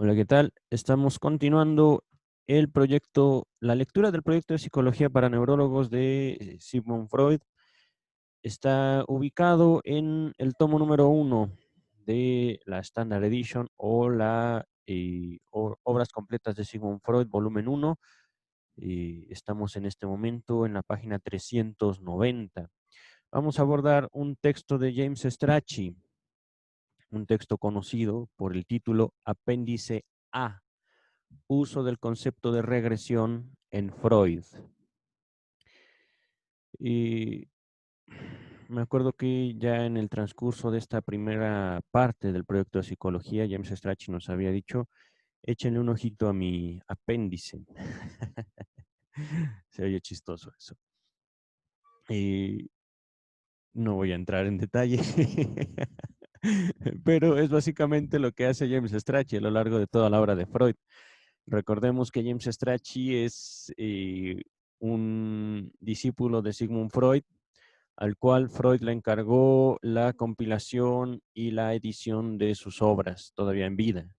Hola, ¿qué tal? Estamos continuando el proyecto, la lectura del proyecto de psicología para neurólogos de Sigmund Freud. Está ubicado en el tomo número 1 de la Standard Edition o Obras completas de Sigmund Freud, volumen 1. Y estamos en este momento en la página 390. Vamos a abordar un texto de James Strachey, un texto conocido por el título Apéndice A. Uso del concepto de regresión en Freud. Y me acuerdo que ya en el transcurso de esta primera parte del proyecto de psicología, James Strachey nos había dicho, échenle un ojito a mi apéndice. Se oye chistoso eso. Y no voy a entrar en detalle, pero es básicamente lo que hace James Strachey a lo largo de toda la obra de Freud. Recordemos que James Strachey es un discípulo de Sigmund Freud, al cual Freud le encargó la compilación y la edición de sus obras, todavía en vida.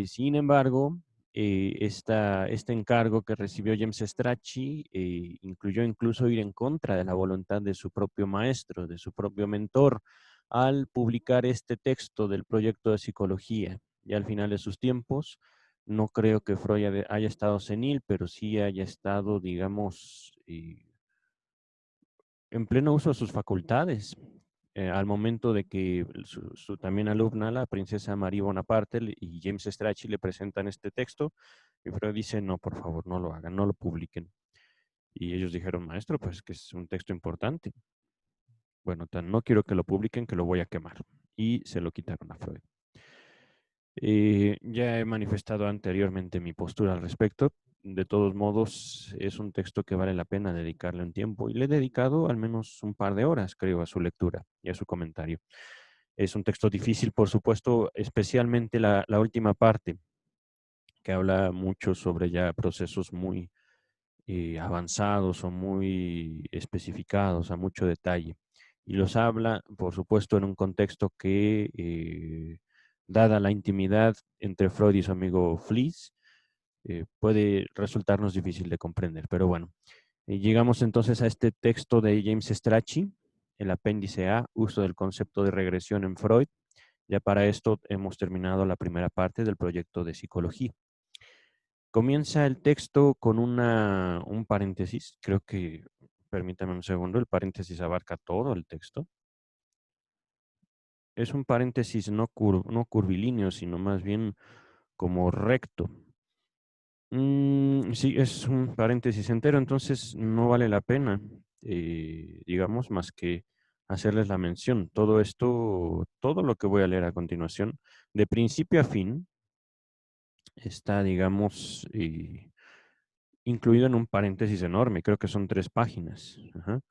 Sin embargo, este encargo que recibió James Strachey incluyó incluso ir en contra de la voluntad de su propio maestro, de su propio mentor, al publicar este texto del proyecto de psicología. Y al final de sus tiempos, no creo que Freud haya estado senil, pero sí haya estado, digamos, en pleno uso de sus facultades, al momento de que su también alumna, la princesa Marie Bonaparte y James Strachey le presentan este texto, y Freud dice, no, por favor, no lo hagan, no lo publiquen. Y ellos dijeron, maestro, pues que es un texto importante. Bueno, no quiero que lo publiquen, que lo voy a quemar. Y se lo quitaron a Freud. Ya he manifestado anteriormente mi postura al respecto. De todos modos, es un texto que vale la pena dedicarle un tiempo y le he dedicado al menos un par de horas, creo, a su lectura y a su comentario. Es un texto difícil, por supuesto, especialmente la última parte, que habla mucho sobre ya procesos muy avanzados o muy especificados, a mucho detalle. Y los habla, por supuesto, en un contexto que, dada la intimidad entre Freud y su amigo Fliess, puede resultarnos difícil de comprender. Pero bueno, llegamos entonces a este texto de James Strachey, el apéndice A, uso del concepto de regresión en Freud. Ya para esto hemos terminado la primera parte del proyecto de psicología. Comienza el texto con un paréntesis, creo que, permítame un segundo, el paréntesis abarca todo el texto. Es un paréntesis no curvilíneo, sino más bien como recto. Sí, es un paréntesis entero, entonces no vale la pena, digamos, más que hacerles la mención. Todo esto, todo lo que voy a leer a continuación, de principio a fin, está, digamos, incluido en un paréntesis enorme, creo que son 3 páginas. Ajá.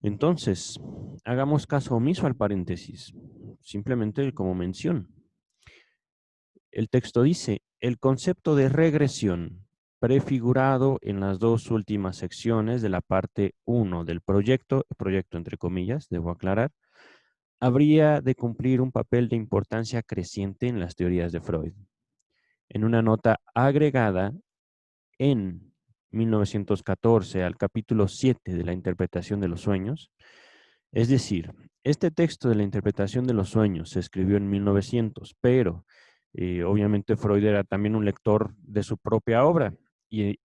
Entonces, hagamos caso omiso al paréntesis, simplemente como mención. El texto dice, el concepto de regresión, prefigurado en las 2 últimas secciones de la parte 1 del proyecto entre comillas, debo aclarar, habría de cumplir un papel de importancia creciente en las teorías de Freud. En una nota agregada en 1914 al capítulo 7 de la interpretación de los sueños, es decir, este texto de la interpretación de los sueños se escribió en 1900, pero obviamente Freud era también un lector de su propia obra y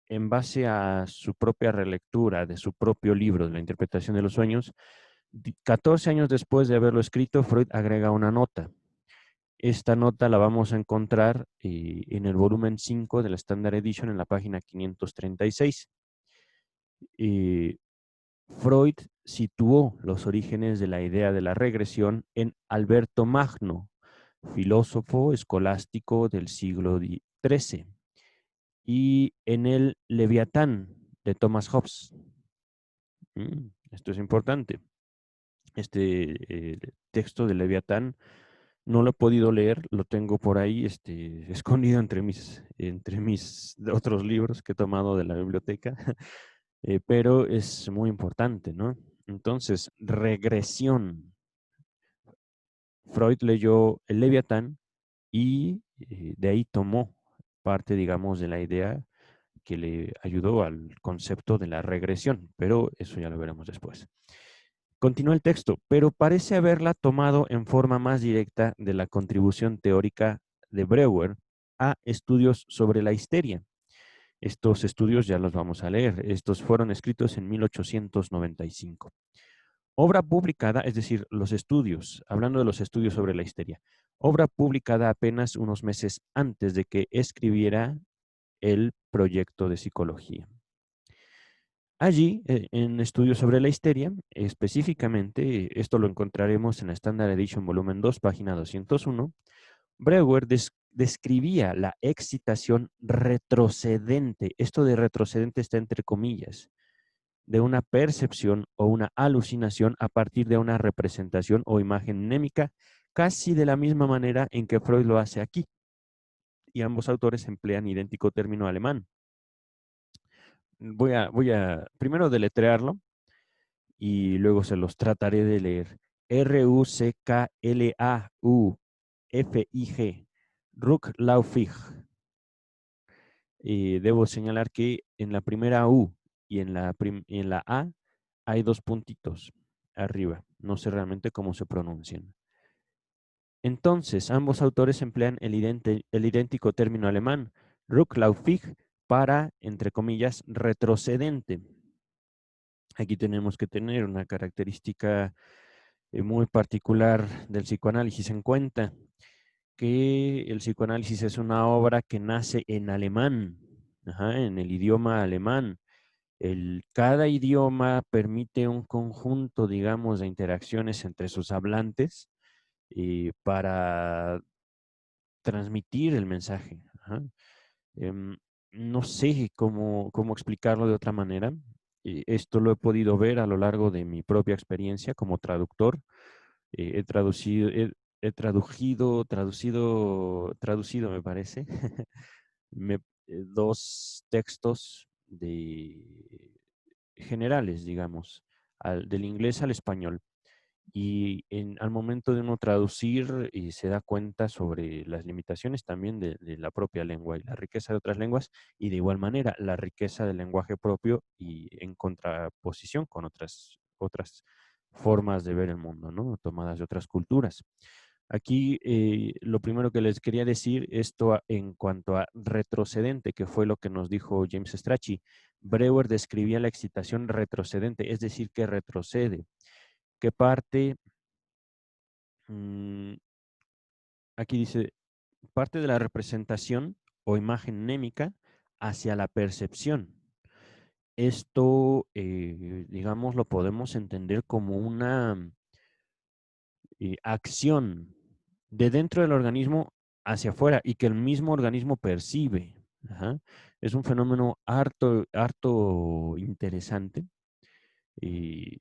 en base a su propia relectura de su propio libro de la interpretación de los sueños, 14 años después de haberlo escrito, Freud agrega una nota. Esta nota la vamos a encontrar en el volumen 5 de la Standard Edition en la página 536. Freud situó los orígenes de la idea de la regresión en Alberto Magno, filósofo escolástico del siglo XIII, y en el Leviatán de Thomas Hobbes. Esto es importante. Este texto de Leviatán no lo he podido leer, lo tengo por ahí escondido entre mis otros libros que he tomado de la biblioteca, pero es muy importante, ¿no? Entonces, regresión. Freud leyó el Leviatán y de ahí tomó parte, digamos, de la idea que le ayudó al concepto de la regresión, pero eso ya lo veremos después. Continúa el texto, pero parece haberla tomado en forma más directa de la contribución teórica de Breuer a estudios sobre la histeria. Estos estudios ya los vamos a leer. Estos fueron escritos en 1895. Obra publicada, es decir, los estudios, hablando de los estudios sobre la histeria, obra publicada apenas unos meses antes de que escribiera el proyecto de psicología. Allí, en estudios sobre la histeria, específicamente, esto lo encontraremos en la Standard Edition volumen 2, página 201, Breuer describía la excitación retrocedente, esto de retrocedente está entre comillas, de una percepción o una alucinación a partir de una representación o imagen mnémica, casi de la misma manera en que Freud lo hace aquí. Y ambos autores emplean idéntico término alemán. Voy a primero deletrearlo y luego se los trataré de leer. Rucklaufig. Rückläufig. Debo señalar que en la primera U y en la A hay dos puntitos arriba. No sé realmente cómo se pronuncian. Entonces, ambos autores emplean el idéntico término alemán, Rückläufig, para, entre comillas, retrocedente. Aquí tenemos que tener una característica muy particular del psicoanálisis en cuenta, que el psicoanálisis es una obra que nace en alemán, en el idioma alemán. Cada idioma permite un conjunto, digamos, de interacciones entre sus hablantes para transmitir el mensaje. Em, no sé cómo explicarlo de otra manera. Esto lo he podido ver a lo largo de mi propia experiencia como traductor. He traducido, traducido, me parece, dos textos generales, digamos, del inglés al español. Y al momento de uno traducir se da cuenta sobre las limitaciones también de la propia lengua y la riqueza de otras lenguas, y de igual manera la riqueza del lenguaje propio y en contraposición con otras formas de ver el mundo, ¿no? Tomadas de otras culturas. Aquí lo primero que les quería decir, en cuanto a retrocedente, que fue lo que nos dijo James Strachey. Breuer describía la excitación retrocedente, es decir, que retrocede, que parte, mm, aquí dice, parte de la representación o imagen mnémica hacia la percepción. Esto, digamos, lo podemos entender como una acción de dentro del organismo hacia afuera y que el mismo organismo percibe. Ajá. Es un fenómeno harto interesante y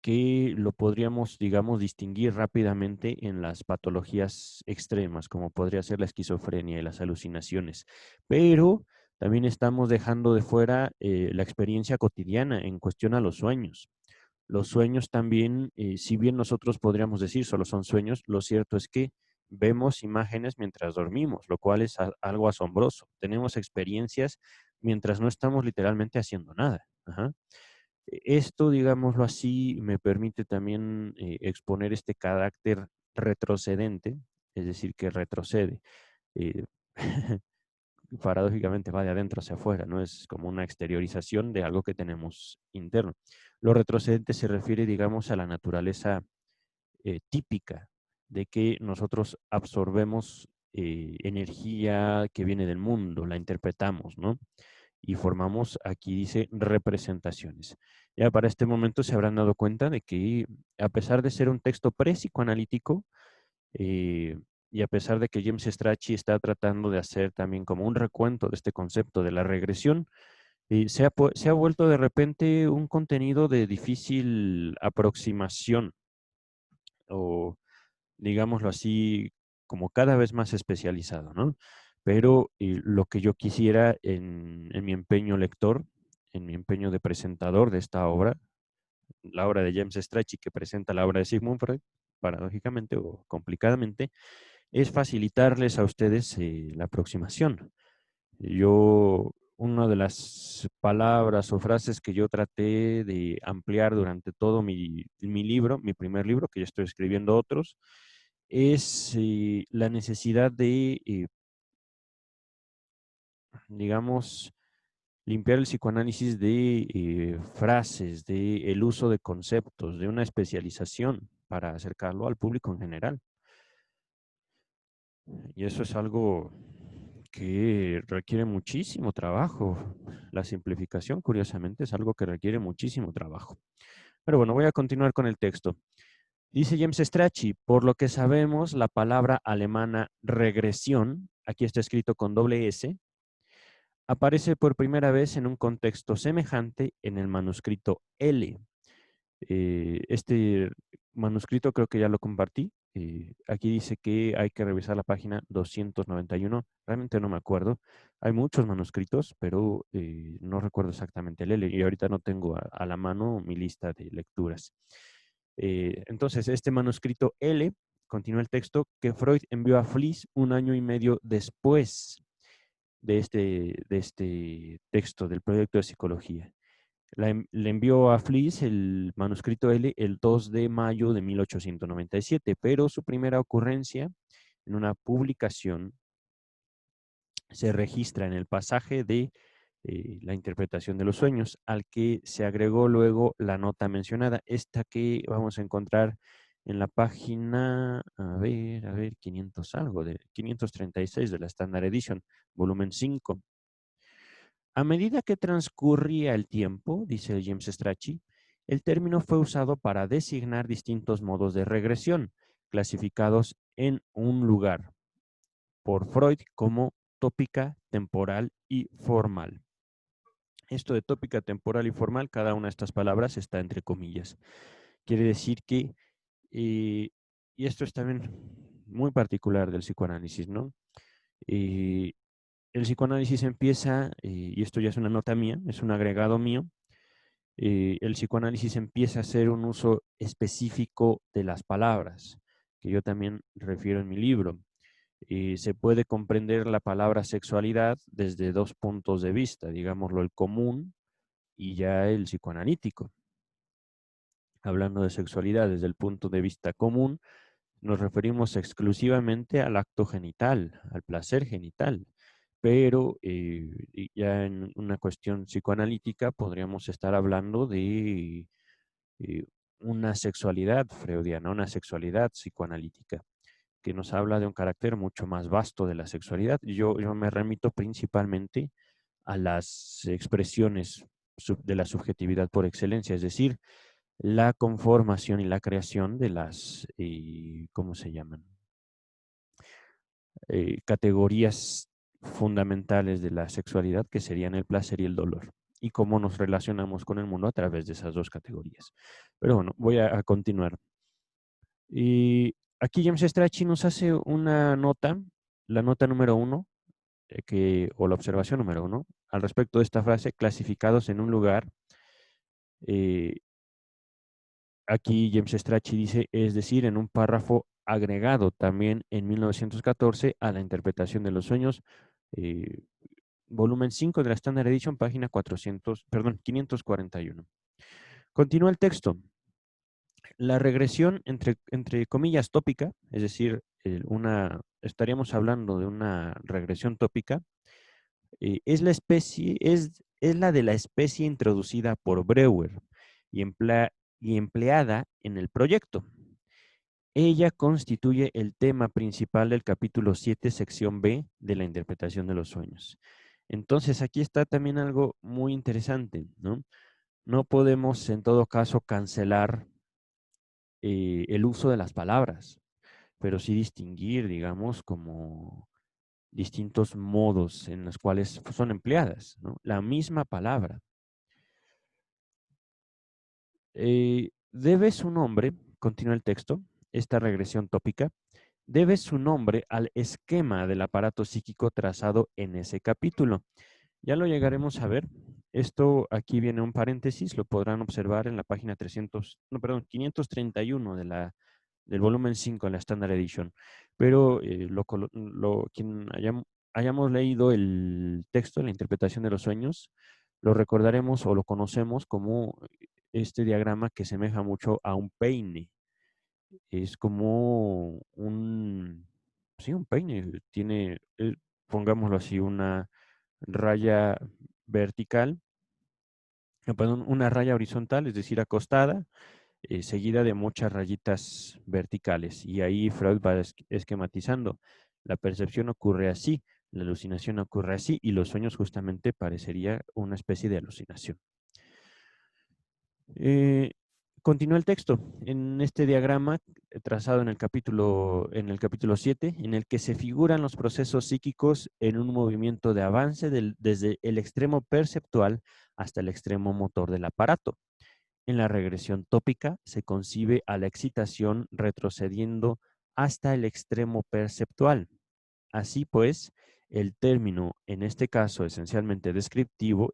que lo podríamos, digamos, distinguir rápidamente en las patologías extremas, como podría ser la esquizofrenia y las alucinaciones. Pero también estamos dejando de fuera la experiencia cotidiana en cuestión a los sueños. Los sueños también, si bien nosotros podríamos decir solo son sueños, lo cierto es que vemos imágenes mientras dormimos, lo cual es algo asombroso. Tenemos experiencias mientras no estamos literalmente haciendo nada. Ajá. Esto, digámoslo así, me permite también exponer este carácter retrocedente, es decir, que retrocede. eh, Paradójicamente va de adentro hacia afuera, ¿no? Es como una exteriorización de algo que tenemos interno. Lo retrocedente se refiere, digamos, a la naturaleza típica de que nosotros absorbemos energía que viene del mundo, la interpretamos, ¿no? Y formamos, aquí dice, representaciones. Ya para este momento se habrán dado cuenta de que, a pesar de ser un texto pre-psicoanalítico, eh, y a pesar de que James Strachey está tratando de hacer también como un recuento de este concepto de la regresión, se ha vuelto de repente un contenido de difícil aproximación o, digámoslo así, como cada vez más especializado, ¿no? Pero lo que yo quisiera en mi empeño lector, en mi empeño de presentador de esta obra, la obra de James Strachey que presenta la obra de Sigmund Freud, paradójicamente o complicadamente, es facilitarles a ustedes la aproximación. Una de las palabras o frases que yo traté de ampliar durante todo mi libro, mi primer libro, que ya estoy escribiendo otros, es la necesidad de, digamos, limpiar el psicoanálisis de frases, de el uso de conceptos, de una especialización para acercarlo al público en general. Y eso es algo que requiere muchísimo trabajo. La simplificación, curiosamente, es algo que requiere muchísimo trabajo. Pero bueno, voy a continuar con el texto. Dice James Strachey, por lo que sabemos, la palabra alemana regresión, aquí está escrito con doble S, aparece por primera vez en un contexto semejante en el manuscrito L. Este manuscrito creo que ya lo compartí. Aquí dice que hay que revisar la página 291. Realmente no me acuerdo. Hay muchos manuscritos, pero no recuerdo exactamente el L. Y ahorita no tengo a la mano mi lista de lecturas. Entonces, este manuscrito L, continúa el texto, que Freud envió a Fliess un año y medio después de este texto del proyecto de psicología. Le envió a Fliess el manuscrito L el 2 de mayo de 1897, pero su primera ocurrencia en una publicación se registra en el pasaje de la interpretación de los sueños, al que se agregó luego la nota mencionada, esta que vamos a encontrar en la página, a ver, 500 algo, de 536 de la Standard Edition, volumen 5. A medida que transcurría el tiempo, dice James Strachey, el término fue usado para designar distintos modos de regresión, clasificados en un lugar por Freud como tópica, temporal y formal. Esto de tópica, temporal y formal, cada una de estas palabras está entre comillas. Quiere decir que, y esto es también muy particular del psicoanálisis, ¿no? Eh, el psicoanálisis empieza, y esto ya es una nota mía, es un agregado mío, el psicoanálisis empieza a hacer un uso específico de las palabras, que yo también refiero en mi libro. Se puede comprender la palabra sexualidad desde dos puntos de vista, digámoslo, el común y ya el psicoanalítico. Hablando de sexualidad desde el punto de vista común, nos referimos exclusivamente al acto genital, al placer genital, pero ya en una cuestión psicoanalítica podríamos estar hablando de eh, una sexualidad freudiana, una sexualidad psicoanalítica, que nos habla de un carácter mucho más vasto de la sexualidad. Yo me remito principalmente a las expresiones de la subjetividad por excelencia, es decir, la conformación y la creación de las, ¿cómo se llaman? Categorías fundamentales de la sexualidad, que serían el placer y el dolor, y cómo nos relacionamos con el mundo a través de esas dos categorías. Pero bueno, voy a continuar. Y aquí James Strachey nos hace una nota, la nota número 1, o la observación número 1, al respecto de esta frase, clasificados en un lugar. Aquí James Strachey dice, es decir, en un párrafo agregado también en 1914 a la interpretación de los sueños, eh, volumen 5 de la Standard Edition, página 541. Continúa el texto. La regresión, entre comillas, tópica, es decir, estaríamos hablando de una regresión tópica, es la de la especie introducida por Breuer y, y empleada en el proyecto. Ella constituye el tema principal del capítulo 7, sección B de la interpretación de los sueños. Entonces, aquí está también algo muy interesante, ¿no? No podemos, en todo caso, cancelar el uso de las palabras, pero sí distinguir, digamos, como distintos modos en los cuales son empleadas, ¿no? La misma palabra. Debe su nombre, continúa el texto, esta regresión tópica, debe su nombre al esquema del aparato psíquico trazado en ese capítulo. Ya lo llegaremos a ver. Esto aquí viene un paréntesis, lo podrán observar en la página 531 del volumen 5 en la Standard Edition. Pero quien hayamos leído el texto, la interpretación de los sueños, lo recordaremos o lo conocemos como este diagrama que semeja mucho a un peine. Es como sí, un peine. Tiene, pongámoslo así, una raya vertical, perdón, una raya horizontal, es decir, acostada, seguida de muchas rayitas verticales. Y ahí Freud va esquematizando. La percepción ocurre así, la alucinación ocurre así, y los sueños justamente parecería una especie de alucinación. Eh, Continúa el texto en este diagrama trazado en el capítulo 7, en el que se figuran los procesos psíquicos en un movimiento de avance desde el extremo perceptual hasta el extremo motor del aparato. En la regresión tópica se concibe a la excitación retrocediendo hasta el extremo perceptual. Así pues, el término, en este caso esencialmente descriptivo,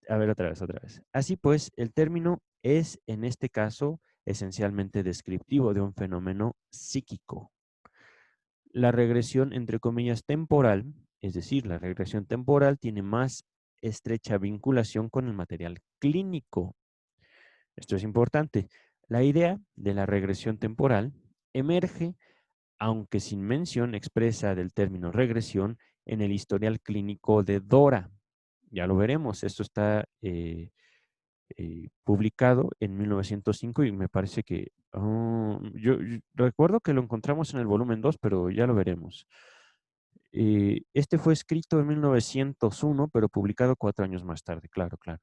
a ver, otra vez. Así pues, el término es, en este caso, esencialmente descriptivo de un fenómeno psíquico. La regresión, entre comillas, temporal, es decir, la regresión temporal tiene más estrecha vinculación con el material clínico. Esto es importante. La idea de la regresión temporal emerge, aunque sin mención expresa del término regresión, en el historial clínico de Dora. Ya lo veremos, esto está publicado en 1905 y me parece que yo recuerdo que lo encontramos en el volumen 2, pero ya lo veremos. Este fue escrito en 1901, pero publicado 4 años más tarde, claro, claro.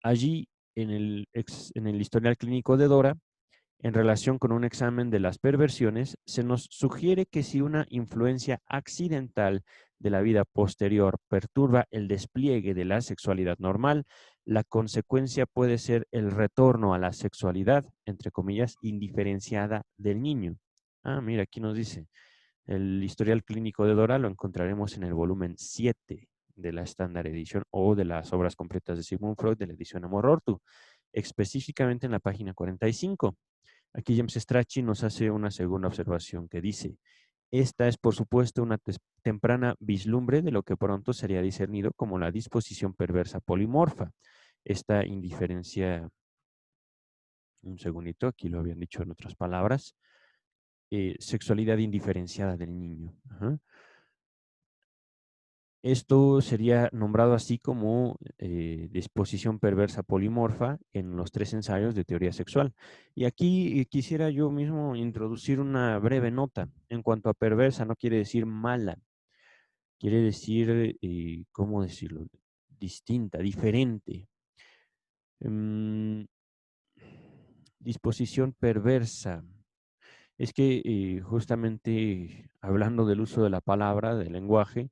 Allí, en el historial clínico de Dora, en relación con un examen de las perversiones, se nos sugiere que si una influencia accidental de la vida posterior perturba el despliegue de la sexualidad normal, la consecuencia puede ser el retorno a la sexualidad, entre comillas, indiferenciada del niño. Ah, mira, aquí nos dice, el historial clínico de Dora lo encontraremos en el volumen 7 de la Standard Edition o de las obras completas de Sigmund Freud de la edición Amor Ortu, específicamente en la página 45. Aquí James Strachey nos hace una segunda observación que dice, esta es por supuesto una temprana vislumbre de lo que pronto sería discernido como la disposición perversa polimorfa. Esta indiferencia, un segundito, aquí lo habían dicho en otras palabras, sexualidad indiferenciada del niño. Ajá. Esto sería nombrado así como disposición perversa polimorfa en los 3 ensayos de teoría sexual. Y aquí quisiera yo mismo introducir una breve nota. En cuanto a perversa, no quiere decir mala, quiere decir, ¿cómo decirlo? Distinta, diferente. Mm, disposición perversa. Es que justamente hablando del uso de la palabra, del lenguaje,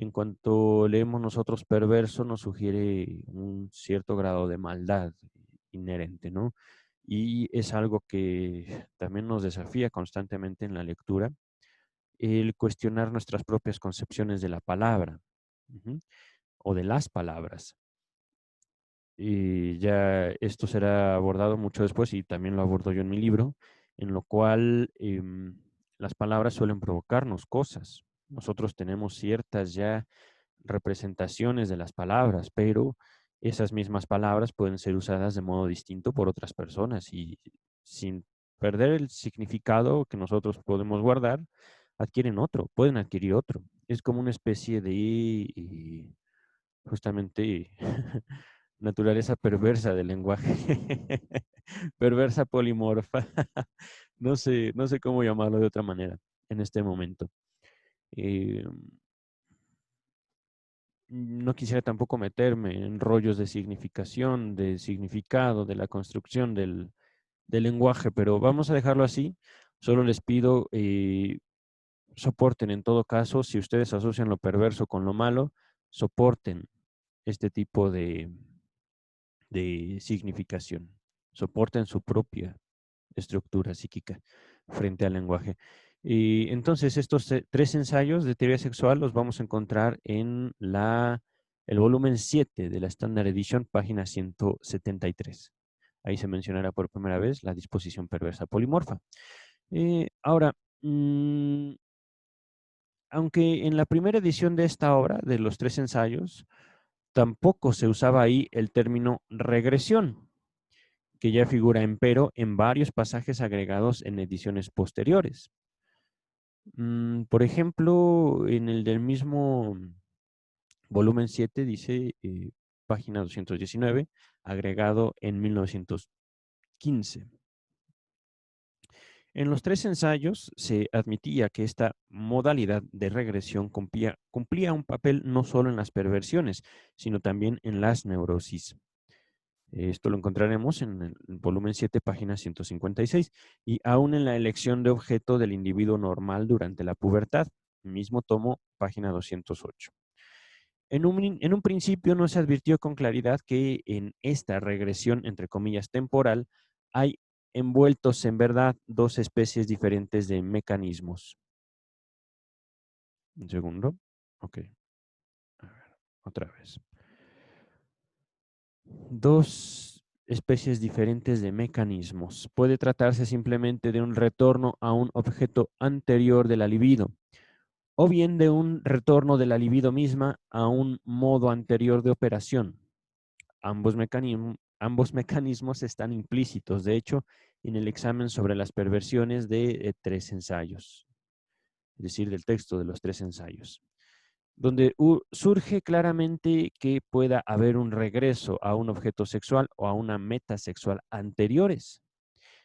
en cuanto leemos nosotros perverso, nos sugiere un cierto grado de maldad inherente, ¿no? Y es algo que también nos desafía constantemente en la lectura, el cuestionar nuestras propias concepciones de la palabra, ujú, o de las palabras. Y ya esto será abordado mucho después y también lo abordo yo en mi libro, en lo cual las palabras suelen provocarnos cosas. Nosotros tenemos ciertas ya representaciones de las palabras, pero esas mismas palabras pueden ser usadas de modo distinto por otras personas y sin perder el significado que nosotros podemos guardar, adquieren otro, pueden adquirir otro. Es como una especie de justamente naturaleza perversa del lenguaje, perversa polimorfa, no sé cómo llamarlo de otra manera en este momento. Eh, no quisiera tampoco meterme en rollos de significación, de significado, de la construcción del lenguaje, pero vamos a dejarlo así. Solo les pido soporten en todo caso, si ustedes asocian lo perverso con lo malo, soporten este tipo de significación. Soporten su propia estructura psíquica frente al lenguaje. Y entonces estos 3 ensayos de teoría sexual los vamos a encontrar en el volumen 7 de la Standard Edition, página 173. Ahí se mencionará por primera vez la disposición perversa polimorfa. Ahora, aunque en la primera edición de esta obra, de los 3 ensayos, tampoco se usaba ahí el término regresión, que ya figura empero en varios pasajes agregados en ediciones posteriores. Por ejemplo, en el del mismo volumen 7 dice, página 219, agregado en 1915. En los 3 ensayos se admitía que esta modalidad de regresión cumplía un papel no solo en las perversiones, sino también en las neurosis. Esto lo encontraremos en el volumen 7, página 156, y aún en la elección de objeto del individuo normal durante la pubertad, mismo tomo, página 208. En un principio no se advirtió con claridad que en esta regresión, entre comillas, temporal, hay envueltos en verdad dos especies diferentes de mecanismos. Un segundo. Ok. A ver, otra vez. Dos especies diferentes de mecanismos. Puede tratarse simplemente de un retorno a un objeto anterior de la libido, o bien de un retorno de la libido misma a un modo anterior de operación. Ambos mecanismos están implícitos, de hecho, en el examen sobre las perversiones de 3 ensayos, es decir, del texto de los 3 ensayos, donde surge claramente que pueda haber un regreso a un objeto sexual o a una meta sexual anteriores.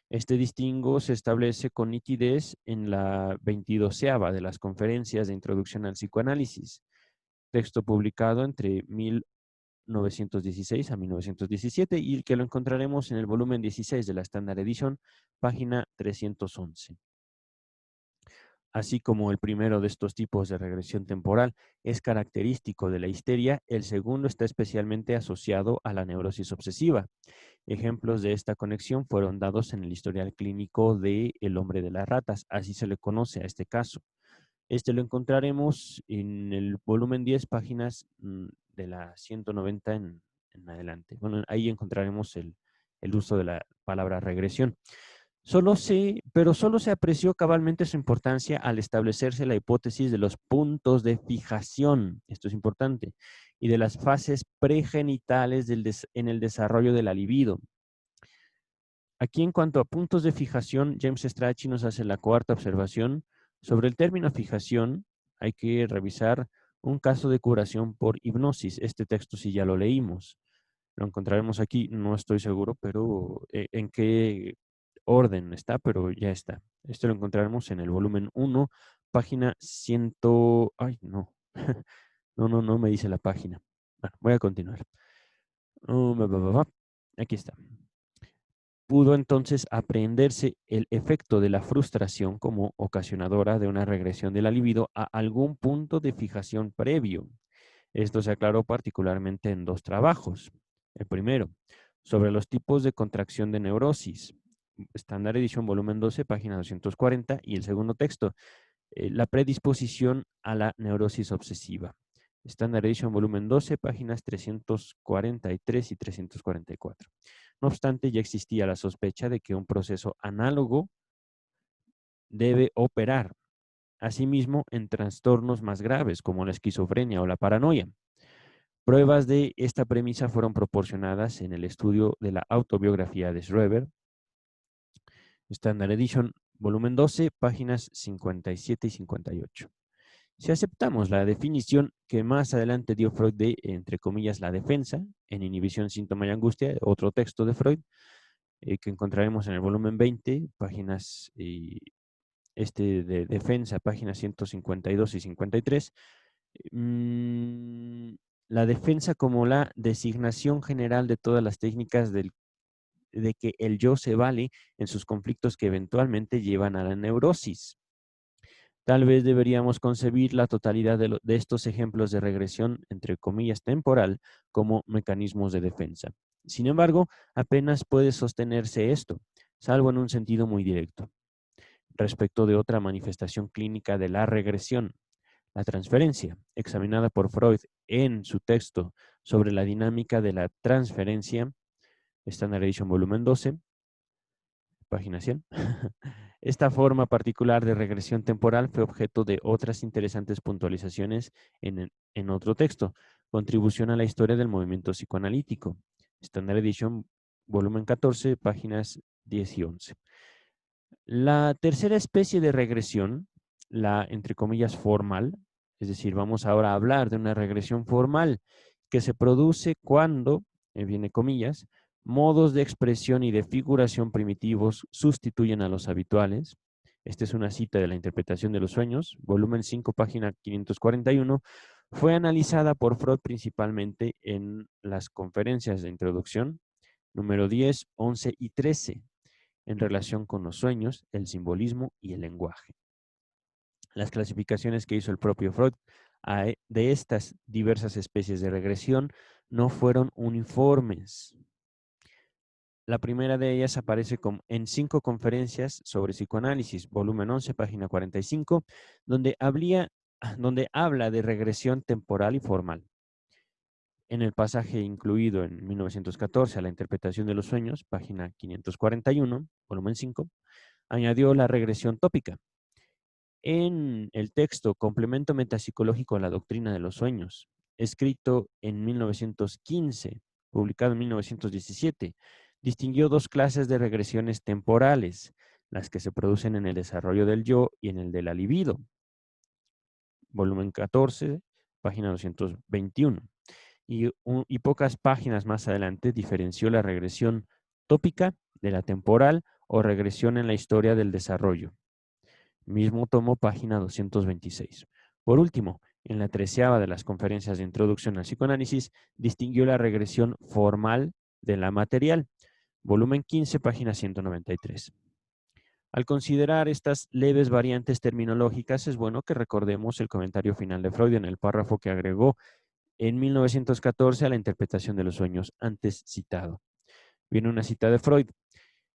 Este distingo se establece con nitidez en la 22ª de las conferencias de introducción al psicoanálisis, texto publicado entre 1916 a 1917 y que lo encontraremos en el volumen 16 de la Standard Edition, página 311. Así como el primero de estos tipos de regresión temporal es característico de la histeria, el segundo está especialmente asociado a la neurosis obsesiva. Ejemplos de esta conexión fueron dados en el historial clínico de El hombre de las ratas, así se le conoce a este caso. Este lo encontraremos en el volumen 10, páginas de la 190 en adelante. Bueno, ahí encontraremos el uso de la palabra regresión. Pero solo se apreció cabalmente su importancia al establecerse la hipótesis de los puntos de fijación, esto es importante, y de las fases pregenitales en el desarrollo de la libido. Aquí, en cuanto a puntos de fijación, James Strachey nos hace la cuarta observación. Sobre el término fijación, hay que revisar un caso de curación por hipnosis. Este texto sí ya lo leímos. Lo encontraremos aquí, no estoy seguro, pero en qué orden está, pero ya está. Esto lo encontraremos en el volumen 1, página 100. Ay, no. No me dice la página. Bueno, voy a continuar. Aquí está. Pudo entonces aprenderse el efecto de la frustración como ocasionadora de una regresión de la libido a algún punto de fijación previo. Esto se aclaró particularmente en 2 trabajos. El primero, sobre los tipos de contracción de neurosis, Standard Edition volumen 12, página 240, y el segundo texto, la predisposición a la neurosis obsesiva. Standard Edition volumen 12, páginas 343 y 344. No obstante, ya existía la sospecha de que un proceso análogo debe operar, asimismo, en trastornos más graves como la esquizofrenia o la paranoia. Pruebas de esta premisa fueron proporcionadas en el estudio de la autobiografía de Schreber, Standard Edition, volumen 12, páginas 57 y 58. Si aceptamos la definición que más adelante dio Freud de, entre comillas, la defensa, en Inhibición, Síntoma y Angustia, otro texto de Freud, que encontraremos en el volumen 20, páginas de defensa, páginas 152 y 53, la defensa como la designación general de todas las técnicas de que el yo se vale en sus conflictos que eventualmente llevan a la neurosis. Tal vez deberíamos concebir la totalidad de estos ejemplos de regresión, entre comillas, temporal, como mecanismos de defensa. Sin embargo, apenas puede sostenerse esto, salvo en un sentido muy directo. Respecto de otra manifestación clínica de la regresión, la transferencia, examinada por Freud en su texto sobre la dinámica de la transferencia, Standard Edition volumen 12, página 100. Esta forma particular de regresión temporal fue objeto de otras interesantes puntualizaciones en otro texto, Contribución a la historia del movimiento psicoanalítico, Standard Edition, volumen 14, páginas 10 y 11. La tercera especie de regresión, la entre comillas formal, es decir, vamos ahora a hablar de una regresión formal que se produce cuando, viene comillas, modos de expresión y de figuración primitivos sustituyen a los habituales. Esta es una cita de la interpretación de los sueños, volumen 5, página 541. Fue analizada por Freud principalmente en las conferencias de introducción, número 10, 11 y 13, en relación con los sueños, el simbolismo y el lenguaje. Las clasificaciones que hizo el propio Freud de estas diversas especies de regresión no fueron uniformes. La primera de ellas aparece en 5 conferencias sobre psicoanálisis, volumen 11, página 45, donde habla de regresión temporal y formal. En el pasaje incluido en 1914 a la interpretación de los sueños, página 541, volumen 5, añadió la regresión tópica. En el texto Complemento Metapsicológico a la Doctrina de los Sueños, escrito en 1915, publicado en 1917, distinguió 2 clases de regresiones temporales, las que se producen en el desarrollo del yo y en el de la libido. Volumen 14, página 221. Y pocas páginas más adelante diferenció la regresión tópica de la temporal o regresión en la historia del desarrollo. Mismo tomo, página 226. Por último, en la 13ª de las conferencias de introducción al psicoanálisis, distinguió la regresión formal de la material. Volumen 15, página 193. Al considerar estas leves variantes terminológicas, es bueno que recordemos el comentario final de Freud en el párrafo que agregó en 1914 a la interpretación de los sueños antes citado. Viene una cita de Freud.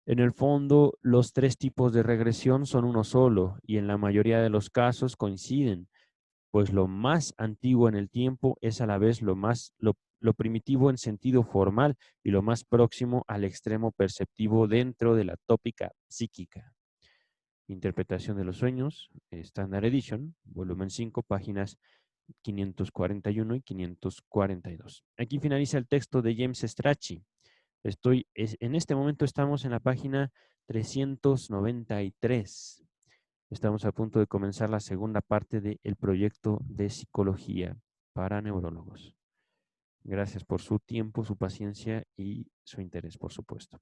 En el fondo, los 3 tipos de regresión son uno solo y en la mayoría de los casos coinciden, pues lo más antiguo en el tiempo es a la vez lo primitivo en sentido formal y lo más próximo al extremo perceptivo dentro de la tópica psíquica. Interpretación de los sueños, Standard Edition, volumen 5, páginas 541 y 542. Aquí finaliza el texto de James Strachey. En este momento estamos en la página 393. Estamos a punto de comenzar la segunda parte del proyecto de psicología para neurólogos. Gracias por su tiempo, su paciencia y su interés, por supuesto.